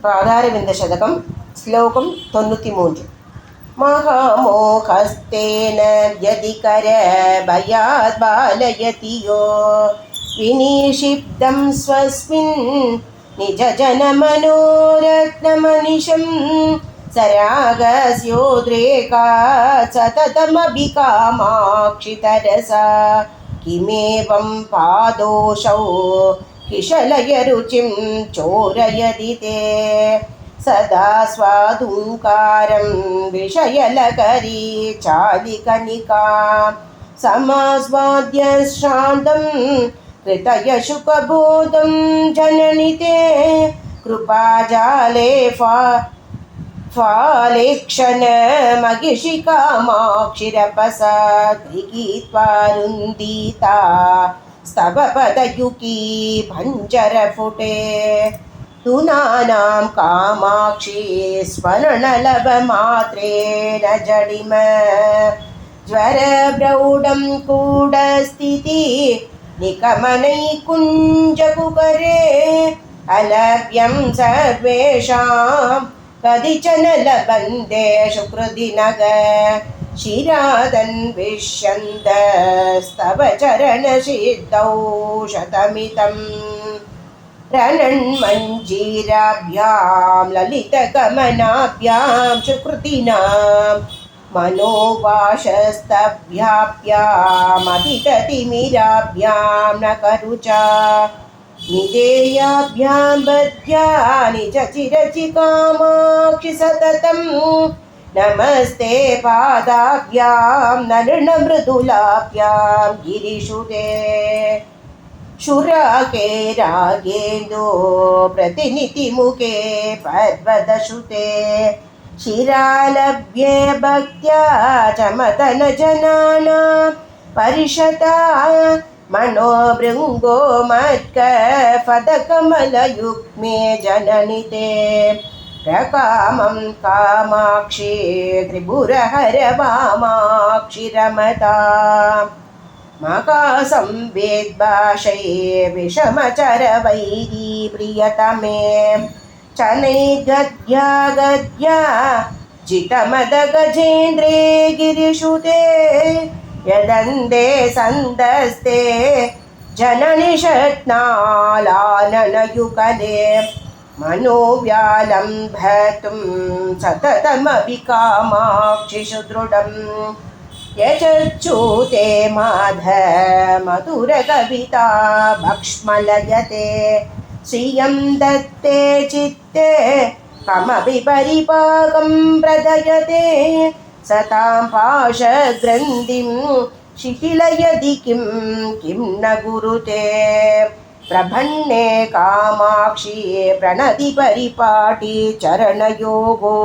पादारविन्द शतकं श्लोकं 93 महामोहस्तेन व्यधिकरभयात् बालयति यो विनिक्षिप्तं स्वस्मिन् निजजनमनोरत्नमनिशं सरागस्योद्रेकात् सततमभिकामाक्षितरसा किमेवं पादोषौ किशलयरुचिं चोरयति ते सदा स्वादुङ्कारं विषयलकरी चालिकनिका समास्वाद्य शान्तं कृतयशुकबोधं जननि ते कृपाजाले फालेक्षणमगिषिकामाक्षिरपसा गृहीत्वारुन्दिता स्तवपदयुकी भञ्जरफुटे तुनानां कामाक्षी स्मरणलभमात्रेण जडिम ज्वरप्रौढं कूढस्थिति निकमनैकुञ्जकुकरे अलभ्यं सर्वेषां कदिचन लभन्तेषु कृदिनग शिरादन्विष्यन्तस्तव चरणसिद्धौ शतमितम् रणन्मञ्जीराभ्यां ललितगमनाभ्यां सुकृतिनां मनोवाशस्तभ्याभ्यामदिततिमिराभ्यां न करुचा निदेयाभ्यां बध्या निजचिरचिकामाक्षि सततं नमस्ते पादाभ्यां नलिनमृदुलाभ्यां गिरिशुते शुराके रागेन्दो प्रतिनिधिमुखे पर्वतशुते शिरालभ्ये भक्त्या चमतनजनानां परिषदा मनोभृङ्गो मत्कफदकमलयुग्मे जननि ते प्रकामं कामाक्षी त्रिपुरहर वामाक्षि रमता मकासंवेद्भाषये विषमचरवैरी प्रियतमे चनैर्गद्या गद्या जितमदगजेन्द्रे गिरिशुते यदन्ते सन्दस्ते जननि शत्नालाननयुगले मनोव्यालम्भतुं सततमभिकामाक्षि सुदृढम् यचच्युते माध मधुरकविता भक्ष्मलयते श्रियं दत्ते चित्ते कमपि परिपाकं प्रदयते सतां पाशग्रन्थिं शिथिलयदि किं न गुरुते प्रभन्ने कामाक्षी प्रणति परिपाटी चरणयोगो।